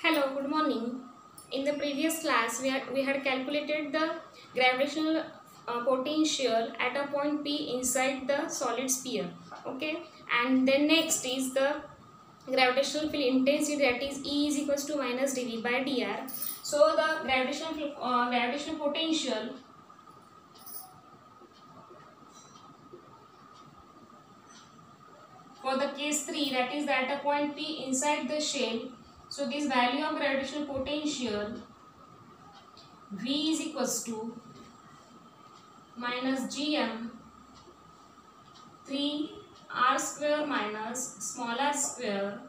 Hello, good morning. In the previous class, we had calculated the gravitational potential at a point P inside the solid sphere. Okay, and then next is the gravitational field intensity, that is E is equals to minus dV by dr. So the gravitational potential for the case 3, that is at a point P inside the shell. So this value of gravitational potential V is equals to minus gm 3 r square minus small r square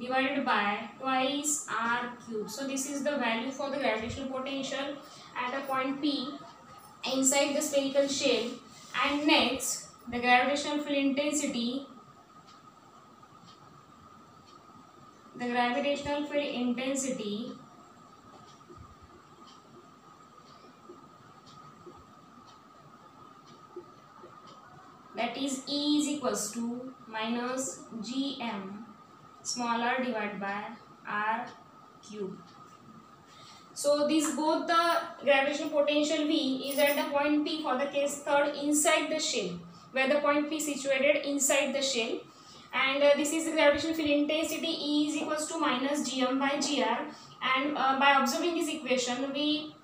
divided by twice r cube. So this is the value for the gravitational potential at a point P inside the spherical shell. And next, the gravitational field intensity. The gravitational field intensity that is E is equals to minus gm small r divided by r cube. So these both the gravitational potential V is at the point P for the case third inside the shell, where the point P is situated inside the shell. And this is the gravitational field intensity. E is equals to minus gm by gr. And by observing this equation, we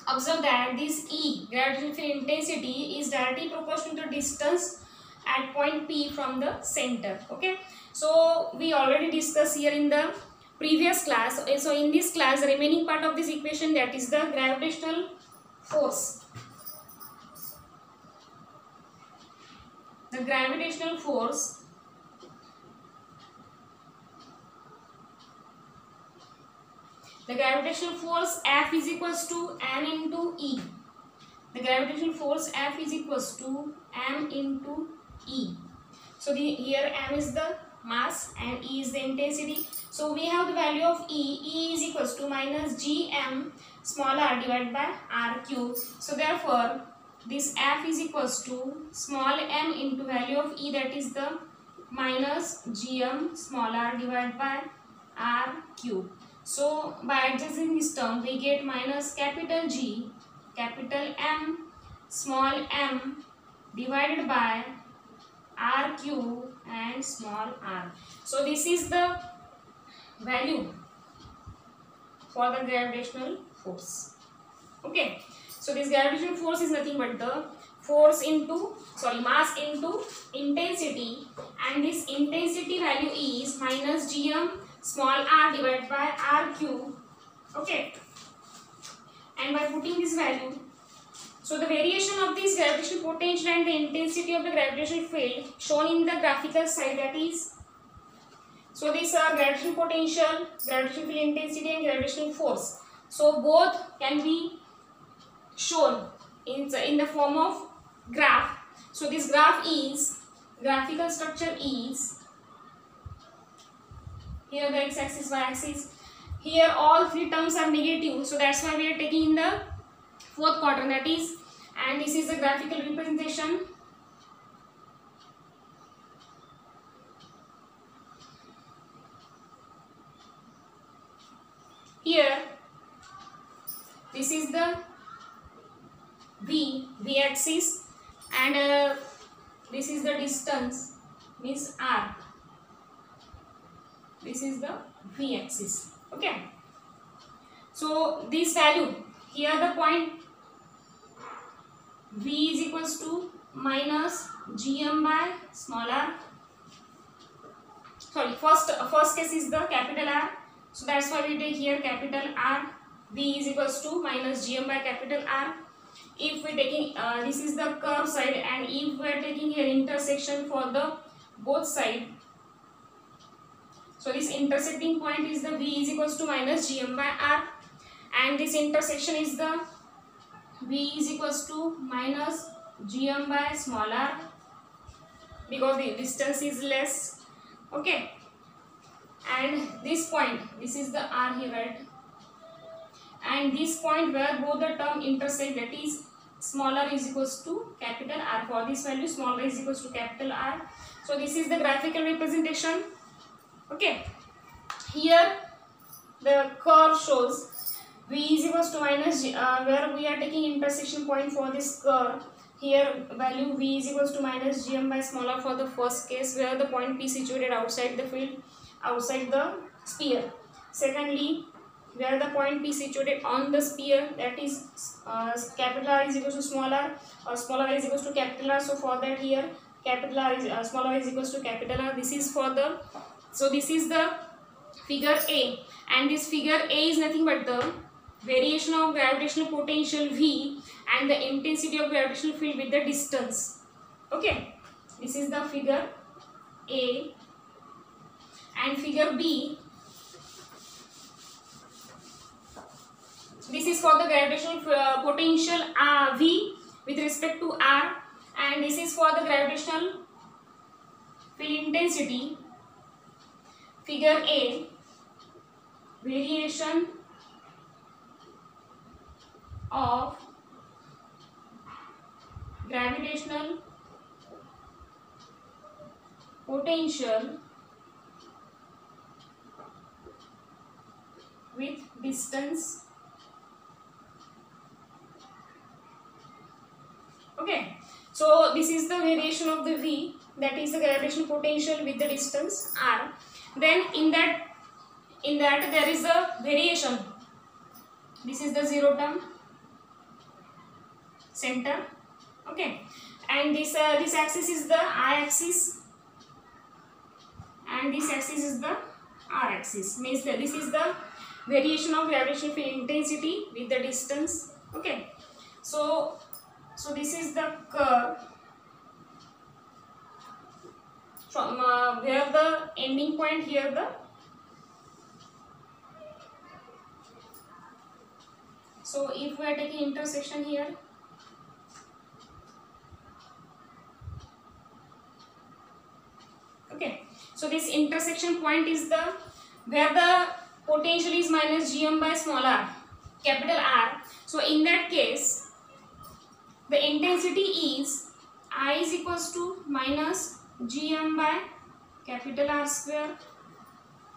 observe that this E, gravitational field intensity, is directly proportional to distance at point P from the center. Okay, so we already discussed here in the previous class. So in this class, the remaining part of this equation, that is the gravitational force. The gravitational force F is equals to m into E. The gravitational force F is equals to m into E. So here m is the mass and E is the intensity. So we have the value of E. E is equals to minus gm small r divided by r cube. So therefore, this F is equals to small m into value of E, that is the minus gm small r divided by r cube. So by adjusting this term, we get minus capital G, capital M, small m divided by r cube and small r. So this is the value for the gravitational force. Okay. So this gravitational force is nothing but the mass into intensity, and this intensity value is minus gm small r divided by r cube. Okay, and by putting this value, so the variation of this gravitational potential and the intensity of the gravitational field shown in the graphical side, that is, so this gravitational potential, gravitational field intensity and gravitational force, so both can be shown in the form of graph. So this graphical structure is, here the x-axis, y-axis, here all three terms are negative, so that's why we are taking in the fourth quadrant, that is, and this is the graphical representation. Here this is the v axis, and this is the distance, means r. This is the v axis. Okay, so this value here, the point v is equals to minus gm by small r. Sorry, first case is the capital R, so that's why we take here capital R. V is equals to minus gm by capital R. If we taking this is the curve side, and if we are taking here intersection for the both side, so this intersecting point is the V is equals to minus gm by R, and this intersection is the V is equals to minus gm by small r, because the distance is less. Okay, and this point, this is the R here, right? And this point where both the term intersect, that is smaller is equals to capital R. For this value, smaller is equals to capital R. So this is the graphical representation. Okay, here the curve shows v is equals to minus g, where we are taking intersection point for this curve. Here value v is equals to minus gm by small r for the first case, where the point P situated outside the field, outside the sphere. Secondly, where the point P situated on the sphere, that is capital R is equals to small r, or small r is equals to capital R. So for that here capital R is small r is equals to capital R. This is for the, so this is the figure A, and this figure A is nothing but the variation of gravitational potential V and the intensity of gravitational field with the distance. Okay, this is the figure A, and figure B, this is for the gravitational potential V with respect to R, and this is for the gravitational field intensity. Figure A, variation of gravitational potential with distance. Okay, so this is the variation of the V, that is the gravitational potential with the distance R. Then in that there is a variation. This is the zero term, center. Okay, and this axis is the I axis, and this axis is the R axis. Means that this is the variation of gravitational field intensity with the distance. Okay, so this is the curve from where the ending point here, the, so if we are taking intersection here, okay, so this intersection point is the where the potential is minus gm by small r, capital R. So in that case the intensity is I is equals to minus gm by capital R square.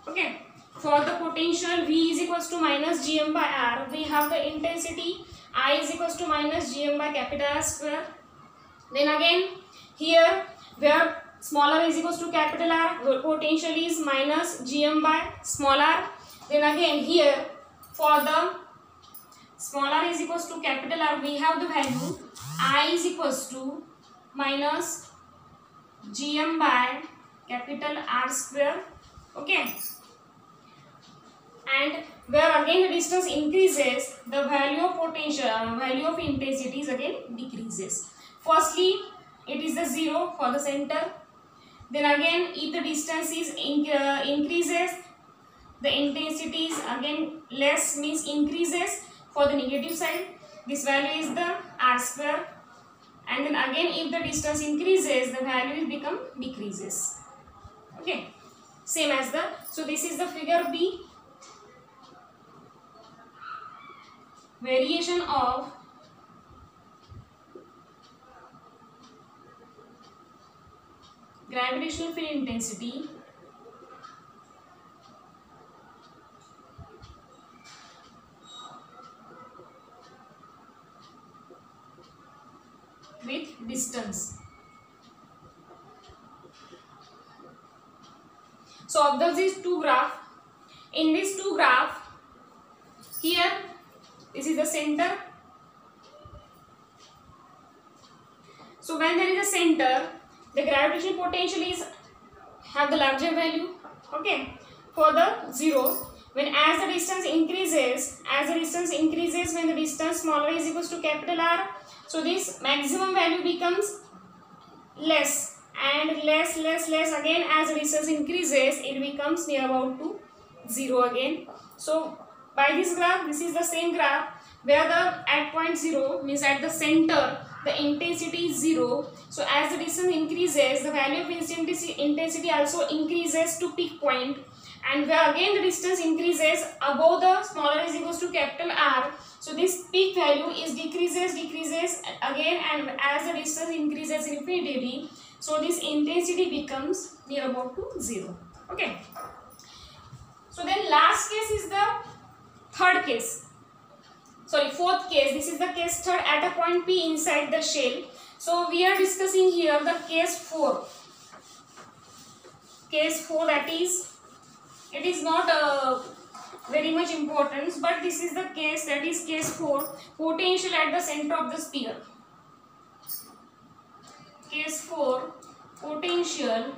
Okay, for the potential V is equals to minus gm by R, we have the intensity I is equals to minus gm by capital R square. Then again here where smaller is equals to capital R, potential is minus gm by small r. Then again here for the smaller is equals to capital R, we have the value I is equals to minus gm by capital R square. Okay, and where again the distance increases, the value of potential, value of intensity is again decreases. Firstly it is the 0 for the center. Then again if the distance is increases, the intensity is again less, means increases for the negative side. This value is the R square, and then again if the distance increases, the value will become decreases. Okay, same as the, so this is the figure B, variation of gravitational field intensity with distance. So observe these two graphs. In these two graphs, here this is the center. So when there is a center, the gravitational potential is have the larger value. Okay, for the 0. When as the distance increases, when the distance smaller is equals to capital R, so this maximum value becomes less, and less again as the distance increases, it becomes near about to 0 again. So by this graph, this is the same graph where the at point 0, means at the center, the intensity is 0. So as the distance increases, the value of intensity also increases to peak point, and where again the distance increases above the smaller is equals to capital R, so this peak value is decreases again, and as the distance increases repeatedly, so this intensity becomes near about to 0. Okay, So then last case is the fourth case. This is the case third at a point P inside the shell. So we are discussing here the case 4. Case 4, that is, it is not very much important, but this is the case, that is case 4, potential at the center of the sphere. Case 4, potential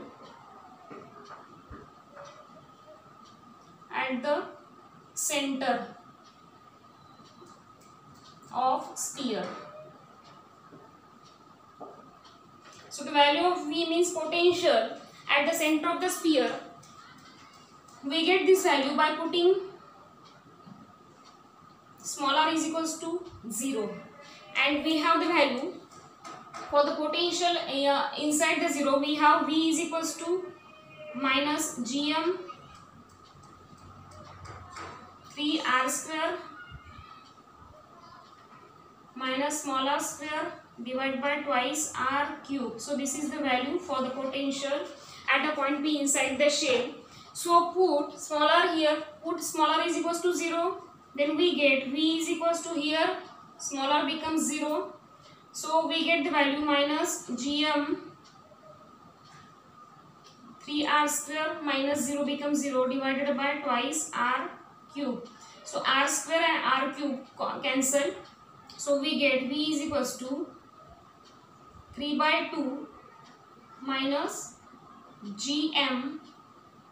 at the center of sphere. So the value of V means potential at the center of the sphere. We get this value by putting small r is equals to 0, and we have the value for the potential inside the 0. We have V is equals to minus gm 3r square minus small r square divided by twice r cube. So this is the value for the potential at a point P inside the shell. So put small r here, put small r is equals to 0, then we get V is equals to here, small r becomes 0. So we get the value minus gm 3r square minus 0 becomes 0 divided by twice r cube. So r square and r cube cancel. So we get V is equals to 3 by 2 minus gm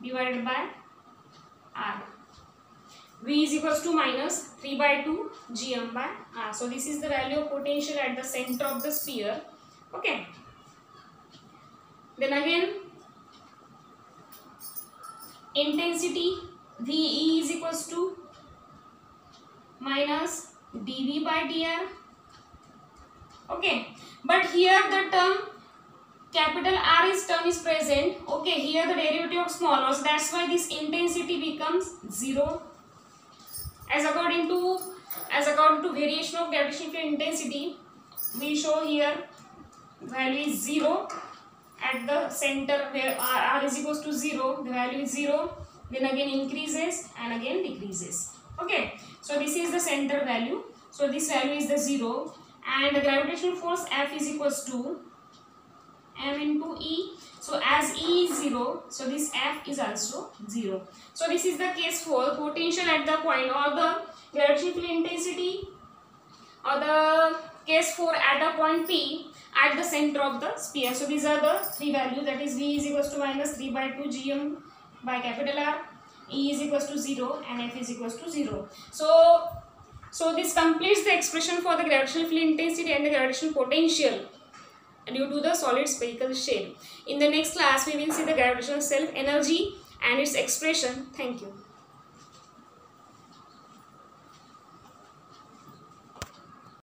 divided by r. V is equals to minus 3 by 2 gm by r. So this is the value of potential at the center of the sphere. Okay. Then again, intensity VE is equals to minus dV by dr. Okay, but here the term capital R term is present. Okay, here the derivative of small r, so that's why this intensity becomes 0. As according to variation of gravitational field intensity, we show here value is 0 at the center where r is equals to 0. The value is 0. Then again increases and again decreases. Okay, so this is the center value. So this value is the 0, and the gravitational force F is equals to m into E. So as E is 0, so this F is also 0. So this is the case 4, potential at the point, or the gravitational field intensity, or the case 4 at a point P at the center of the sphere. So these are the three values, that is V is equals to minus 3 by 2 gm by capital R, E is equals to 0, and F is equals to 0. So this completes the expression for the gravitational field intensity and the gravitational potential due to the solid spherical shell. In the next class, we will see the gravitational self energy and its expression. Thank you.